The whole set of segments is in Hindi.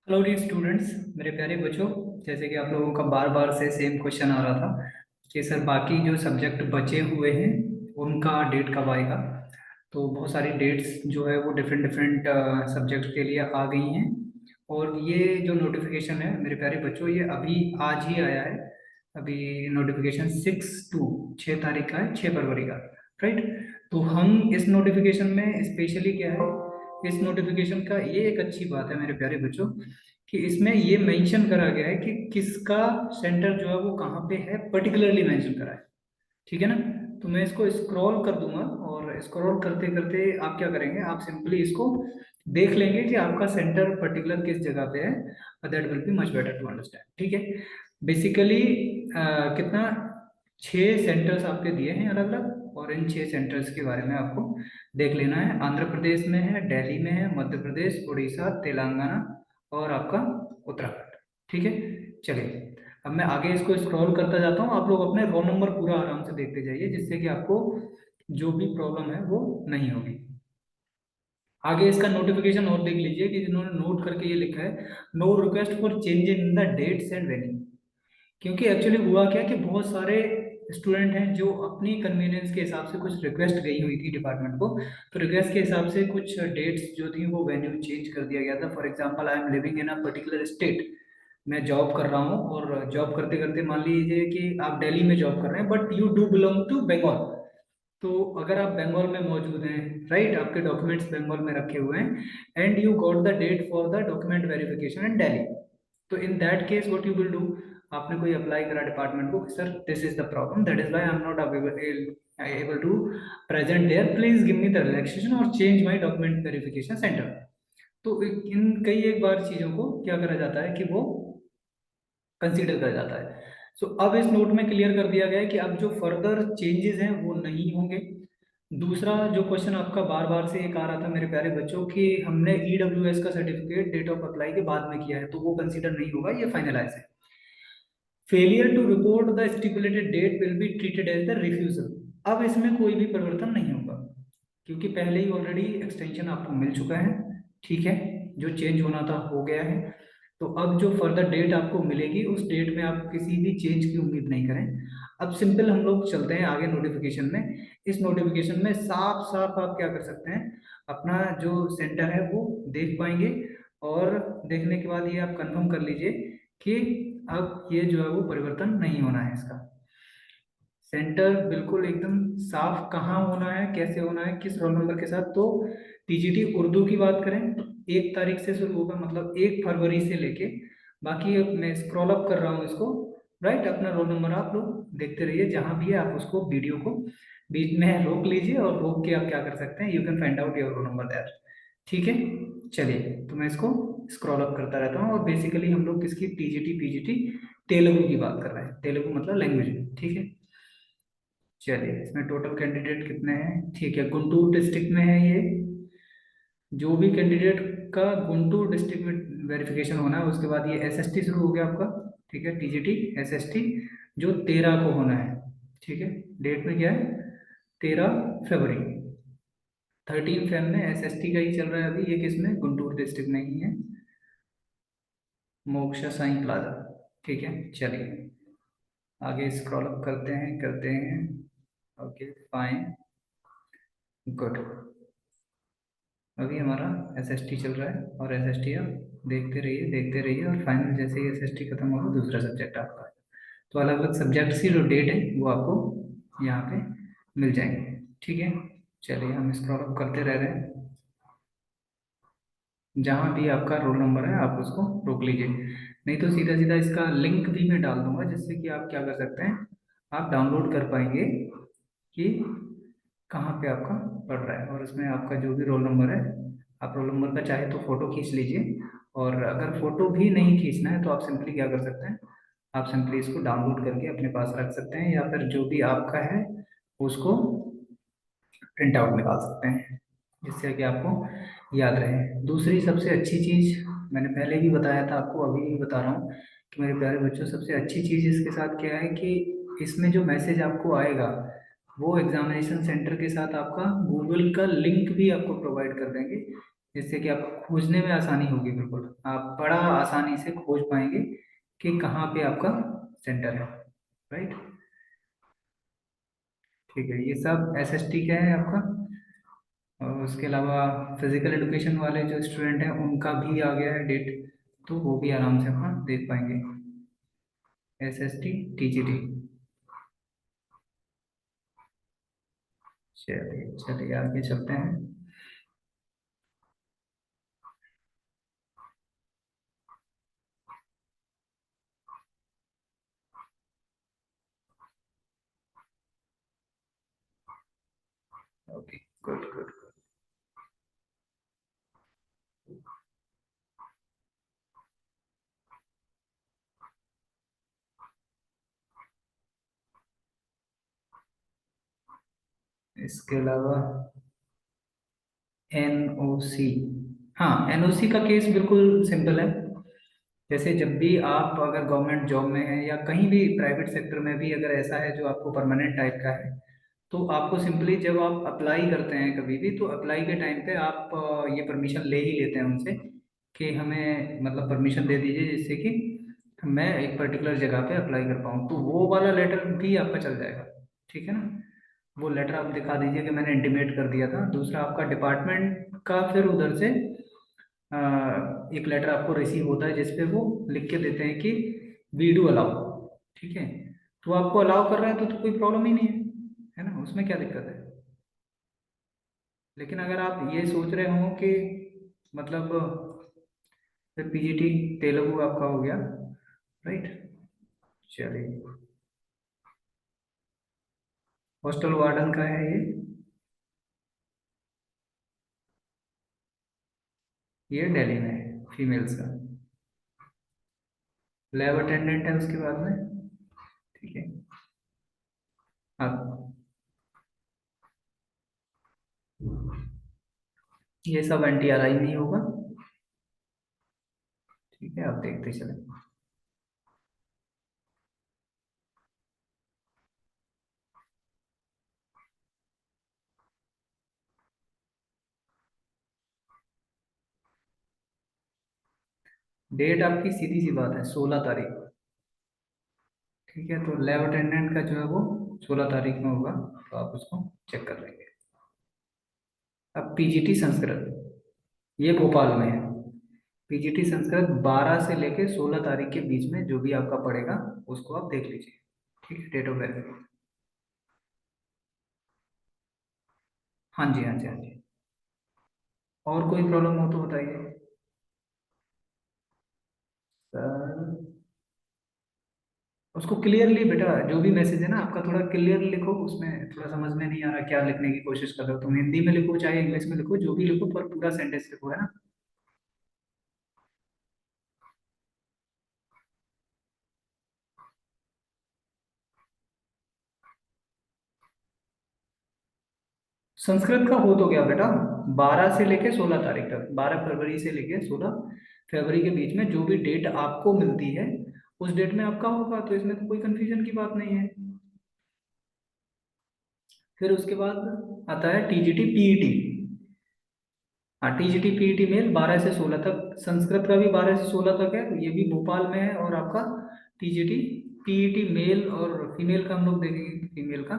हेलो डी स्टूडेंट्स, मेरे प्यारे बच्चों। जैसे कि आप लोगों का बार बार से सेम क्वेश्चन आ रहा था कि सर बाकी जो सब्जेक्ट बचे हुए हैं उनका डेट कब आएगा। तो बहुत सारी डेट्स जो है वो डिफरेंट डिफरेंट सब्जेक्ट के लिए आ गई हैं। और ये जो नोटिफिकेशन है मेरे प्यारे बच्चों, ये अभी आज ही आया है। अभी नोटिफिकेशन 6 तारीख का है, 6 फरवरी का। राइट। तो हम इस नोटिफिकेशन में स्पेशली क्या है, इस नोटिफिकेशन का ये एक अच्छी बात है मेरे प्यारे बच्चों कि इसमें ये मेंशन करा गया है कि किसका सेंटर जो है वो कहाँ पे है, पर्टिकुलरली मेंशन करा है। ठीक है ना। तो मैं इसको स्क्रॉल कर दूंगा और स्क्रॉल करते करते आप क्या करेंगे, आप सिंपली इसको देख लेंगे कि आपका सेंटर पर्टिकुलर किस जगह पे है। That will be much better to understand. ठीक है। बेसिकली कितना, 6 सेंटर्स आपके दिए हैं अलग अलग, और इन 6 सेंटर्स के बारे में आपको देख लेना है। आंध्र प्रदेश में है, दिल्ली में है, मध्य प्रदेश, उड़ीसा, तेलंगाना और आपका उत्तराखंड। ठीक है। चलिए, अब मैं आगे इसको स्क्रॉल करता जाता हूँ। आप लोग अपने रोल नंबर पूरा आराम से देखते जाइए, जिससे कि आपको जो भी प्रॉब्लम है वो नहीं होगी। आगे इसका नोटिफिकेशन और देख लीजिए कि जिन्होंने नोट करके ये लिखा है, no request for change in the dates and venue. क्योंकि एक्चुअली हुआ क्या कि बहुत सारे स्टूडेंट हैं जो अपनी कन्वीनियंस के हिसाब से कुछ रिक्वेस्ट गई हुई थी डिपार्टमेंट को। तो रिक्वेस्ट के हिसाब से कुछ डेट्स जो थी वो वेन्यू चेंज कर दिया गया था। For example, I am living in a particular state. मैं जॉब कर रहा हूँ और जॉब करते करते मान लीजिए कि आप दिल्ली में जॉब कर रहे हैं, but you do belong to Bengal. तो अगर आप बंगाल में मौजूद हैं, राइट, आपके डॉक्यूमेंट्स बंगाल में रखे हुए हैं, and you got the date for the document verification in Delhi. तो in that case what you will do, आपने कोई अप्लाई करा डिपार्टमेंट को, sir this is the problem, that is why I am not able to present there, please give me the relaxation और change my document verification center। तो इन कई एक बार चीजों को क्या करा जाता है कि वो कंसीडर करा जाता है। सो अब इस नोट में क्लियर कर दिया गया है कि अब जो फर्दर चेंजेस हैं वो नहीं होंगे। दूसरा जो क्वेश्चन आपका बार बार से एक आ रहा था मेरे प्यारे बच्चों कि हमने ईडब्ल्यूएस का सर्टिफिकेट डेट ऑफ अप्लाई के बाद में किया है, तो वो कंसीडर नहीं होगा, ये फाइनलाइज है। Failure to report the stipulated date will be treated as the refusal. अब इसमें कोई भी परिवर्तन नहीं होगा, क्योंकि पहले ही ऑलरेडी एक्सटेंशन आपको मिल चुका है। ठीक है। जो चेंज होना था हो गया है। तो अब जो फर्दर डेट आपको मिलेगी उस डेट में आप किसी भी चेंज की उम्मीद नहीं करें। अब सिंपल हम लोग चलते हैं आगे नोटिफिकेशन में। इस नोटिफिकेशन में साफ साफ आप क्या कर सकते हैं, अपना जो सेंटर है वो देख पाएंगे। और देखने के बाद ये आप कंफर्म कर लीजिए कि अब ये जो है वो परिवर्तन नहीं होना है इसका। सेंटर बिल्कुल एकदम साफ कहाँ होना है, कैसे होना है, किस रोल नंबर के साथ। तो टीजीटी उर्दू की बात करें तो 1 तारीख से शुरू होगा, मतलब 1 फरवरी से लेके, बाकी अब मैं स्क्रॉल अप कर रहा हूँ इसको। राइट। अपना रोल नंबर आप लोग देखते रहिए, जहां भी है आप उसको वीडियो को बीच में रोक लीजिए, और रोक के आप क्या कर सकते हैं, you can find out your roll number that. ठीक है। चलिए, तो मैं इसको स्क्रॉल अप करता रहता हूँ। और बेसिकली हम लोग किसकी, टीजीटी पीजीटी तेलुगु की बात कर रहे हैं, तेलुगु मतलब लैंग्वेज। ठीक है। चलिए, इसमें टोटल कैंडिडेट कितने हैं, ठीक है, गुंटूर डिस्ट्रिक्ट में है ये। जो भी कैंडिडेट का गुंटूर डिस्ट्रिक्ट में वेरिफिकेशन होना है, उसके बाद ये एसएसटी शुरू हो गया आपका। ठीक है, टीजीटी एसएसटी जो 13 को होना है। ठीक है। डेट में क्या है, 13 फरवरी। 13 फेब में एसएसटी का ही चल रहा है अभी। ये किसमें, गुंटूर डिस्ट्रिक्ट में ही है, मोक्षा साई प्लाजा। ठीक है। चलिए, आगे स्क्रॉल अप करते हैं। Okay, fine, good. अभी हमारा एसएसटी चल रहा है, और एसएसटी आप देखते रहिए, और फाइनल जैसे ही एसएसटी खत्म होगा दूसरा सब्जेक्ट आपका। तो अलग अलग सब्जेक्ट्स की जो डेट है वो आपको यहाँ पे मिल जाएंगे। ठीक है। चलिए, हम स्क्रॉल अप करते रह रहे हैं। जहाँ भी आपका रोल नंबर है आप उसको रोक लीजिए, नहीं तो सीधा सीधा इसका लिंक भी मैं डाल दूंगा, जिससे कि आप क्या कर सकते हैं, आप डाउनलोड कर पाएंगे कि कहाँ पे आपका पड़ रहा है। और उसमें आपका जो भी रोल नंबर है, आप रोल नंबर का चाहे तो फोटो खींच लीजिए। और अगर फोटो भी नहीं खींचना है तो आप सिंपली क्या कर सकते हैं, आप सिंपली इसको डाउनलोड करके अपने पास रख सकते हैं, या फिर जो भी आपका है उसको प्रिंट आउट निकाल सकते हैं, जिससे कि आपको याद रहे। दूसरी सबसे अच्छी चीज़, मैंने पहले भी बताया था आपको, अभी भी बता रहा हूँ कि मेरे प्यारे बच्चों, सबसे अच्छी चीज़ इसके साथ क्या है कि इसमें जो मैसेज आपको आएगा वो एग्जामिनेशन सेंटर के साथ आपका गूगल का लिंक भी आपको प्रोवाइड कर देंगे, जिससे कि आपको खोजने में आसानी होगी। बिल्कुल आप बड़ा आसानी से खोज पाएंगे कि कहाँ पे आपका सेंटर है। राइट। ठीक है, ये सब एसएसटी का है आपका। और उसके अलावा फिजिकल एजुकेशन वाले जो स्टूडेंट हैं उनका भी आ गया है डेट, तो वो भी आराम से अपना देख पाएंगे। SST TGT. चलिए चलिए आगे चलते हैं। Okay, good good. इसके अलावा एनओसी। हाँ, एनओसी का केस बिल्कुल सिंपल है। जैसे जब भी आप अगर गवर्नमेंट जॉब में हैं या कहीं भी प्राइवेट सेक्टर में भी अगर ऐसा है जो आपको परमानेंट टाइप का है, तो आपको सिंपली जब आप अप्लाई करते हैं कभी भी, तो अप्लाई के टाइम पे आप ये परमिशन ले ही लेते हैं उनसे कि हमें मतलब परमिशन दे दीजिए जिससे कि मैं एक पर्टिकुलर जगह पे अप्लाई कर पाऊँ, तो वो वाला लेटर भी आपका चल जाएगा। ठीक है ना। वो लेटर आप दिखा दीजिए कि मैंने इंटीमेट कर दिया था। दूसरा आपका डिपार्टमेंट का फिर उधर से एक लेटर आपको रिसीव होता है जिसपे वो लिख के देते हैं कि वी डू अलाउ। ठीक है। तो आपको अलाउ कर रहे हैं तो कोई प्रॉब्लम ही नहीं है ना, उसमें क्या दिक्कत है। लेकिन अगर आप ये सोच रहे हो कि मतलब फिर पीजीटी तेलुगु आपका हो गया। राइट। चलिए, हॉस्टल वार्डन का है ये दिल्ली में है, फीमेल्स का। लैब अटेंडेंट है उसके बाद में। ठीक है। आप ये सब एनटीआरआई में ही होगा। ठीक है, आप देखते चले। डेट आपकी सीधी सी बात है, 16 तारीख। ठीक है, तो लैब अटेंडेंट का जो है वो 16 तारीख में होगा, तो आप उसको चेक कर लेंगे। अब पीजीटी संस्कृत, ये भोपाल में है। पीजीटी संस्कृत 12 से लेके 16 तारीख के बीच में जो भी आपका पड़ेगा उसको आप देख लीजिए। ठीक है, डेट ऑफ बर्थ। हाँ जी, हाँ जी, हाँ जी। और कोई प्रॉब्लम हो तो बताइए। सर, उसको क्लियरली बेटा, जो भी मैसेज है ना आपका थोड़ा क्लियर लिखो, उसमें थोड़ा समझ में नहीं आ रहा क्या लिखने की कोशिश कर रहे हो तुम। हिंदी में लिखो चाहे इंग्लिश में लिखो, जो भी लिखो पर पूरा सेंटेंस लिखो, है ना। संस्कृत का हो तो गया बेटा। 12 से लेके 16 तारीख तक, 12 फरवरी से लेके 16 फरवरी के बीच में जो भी डेट आपको मिलती है उस डेट में आपका होगा, तो इसमें तो कोई कंफ्यूजन की बात नहीं है। फिर उसके बाद आता है टीजीटी पीईटी। हाँ, टीजीटी पीईटी मेल 12 से 16 तक, संस्कृत का भी 12 से 16 तक है, ये भी भोपाल में है। और आपका टीजीटी पीईटी मेल और फीमेल का हम लोग देखेंगे, फीमेल का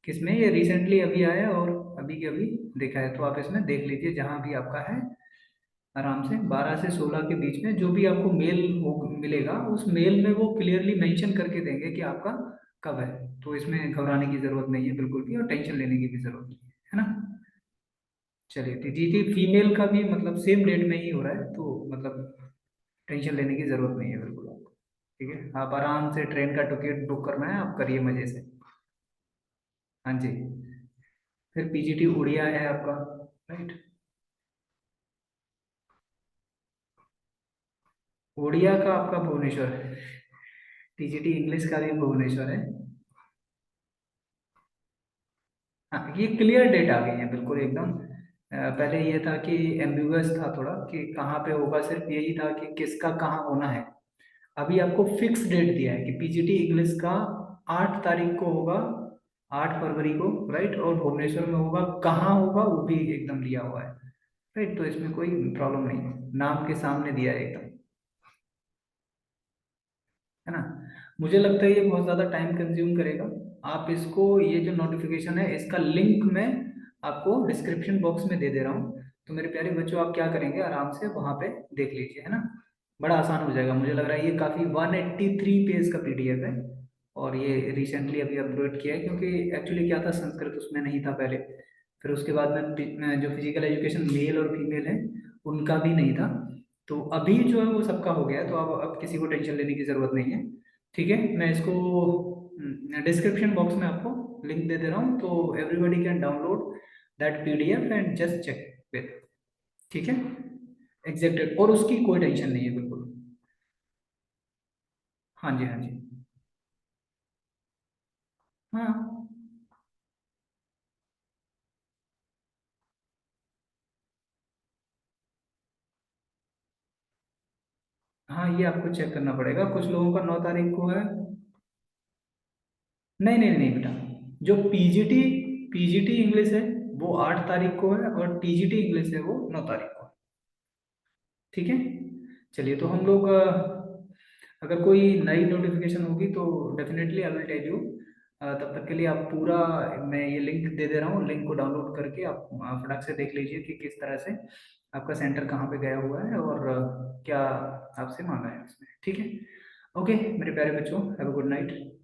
किसमें ये रिसेंटली अभी आया है और अभी के अभी देखा है, तो आप इसमें देख लीजिए जहाँ भी आपका है आराम से। 12 से 16 के बीच में जो भी आपको मेल हो मिलेगा उस मेल में वो क्लियरली मेंशन करके देंगे कि आपका कब है। तो इसमें घबराने की जरूरत नहीं है बिल्कुल भी, और टेंशन लेने की भी जरूरत नहीं है ना। चलिए, तो जी जी फीमेल का भी मतलब सेम डेट में ही हो रहा है, तो मतलब टेंशन लेने की जरूरत नहीं है बिल्कुल आपको। ठीक है, आप आराम से ट्रेन का टिकट बुक करना है, आप करिए मजे से। हाँ जी। फिर पीजीटी उड़िया है आपका। राइट। उड़िया का आपका भुवनेश्वर है। टीजीटी इंग्लिश का भी भुवनेश्वर है। हाँ, ये क्लियर डेट आ गई है बिल्कुल एकदम। पहले ये था कि एम्बिगुअस था थोड़ा कि कहाँ पे होगा, सिर्फ यही था कि किसका कहाँ होना है। अभी आपको फिक्स डेट दिया है कि पीजीटी इंग्लिश का 8 तारीख को होगा, 8 फरवरी को। राइट। और भुवनेश्वर में होगा, कहाँ होगा वो भी एकदम दिया हुआ है। राइट, तो इसमें कोई प्रॉब्लम नहीं है, नाम के सामने दिया है एकदम, है ना। मुझे लगता है ये बहुत ज़्यादा टाइम कंज्यूम करेगा। आप इसको, ये जो नोटिफिकेशन है इसका लिंक मैं आपको डिस्क्रिप्शन बॉक्स में दे दे रहा हूँ। तो मेरे प्यारे बच्चों, आप क्या करेंगे, आराम से वहाँ पे देख लीजिए, है ना। बड़ा आसान हो जाएगा, मुझे लग रहा है ये काफ़ी 183 पेज का पीडीएफ है। और ये रिसेंटली अभी अपलोड किया है, क्योंकि एक्चुअली क्या था, संस्कृत उसमें नहीं था पहले। फिर उसके बाद में जो फिजिकल एजुकेशन मेल और फीमेल है उनका भी नहीं था। तो अभी जो है वो सबका हो गया है, तो अब किसी को टेंशन लेने की ज़रूरत नहीं है। ठीक है, मैं इसको डिस्क्रिप्शन बॉक्स में आपको लिंक दे दे रहा हूँ, तो everybody can download that PDF and just check with. ठीक है, एग्जैक्टेड, और उसकी कोई टेंशन नहीं है बिल्कुल। हाँ जी, हाँ जी। हाँ हाँ, ये आपको चेक करना पड़ेगा, कुछ लोगों का 9 तारीख को है। नहीं नहीं नहीं बेटा, जो पीजीटी पीजीटी इंग्लिश है वो 8 तारीख को है, और टीजीटी इंग्लिश है वो 9 तारीख को है। ठीक है, चलिए, तो हम लोग अगर कोई नई नोटिफिकेशन होगी तो definitely I will tell you. तब तक के लिए आप पूरा, मैं ये लिंक दे दे रहा हूँ, लिंक को डाउनलोड करके आप फटाक से देख लीजिए कि किस तरह से आपका सेंटर कहाँ पे गया हुआ है, और क्या आपसे मांगा है उसमें। ठीक है, ओके मेरे प्यारे बच्चों, हैव अ गुड नाइट।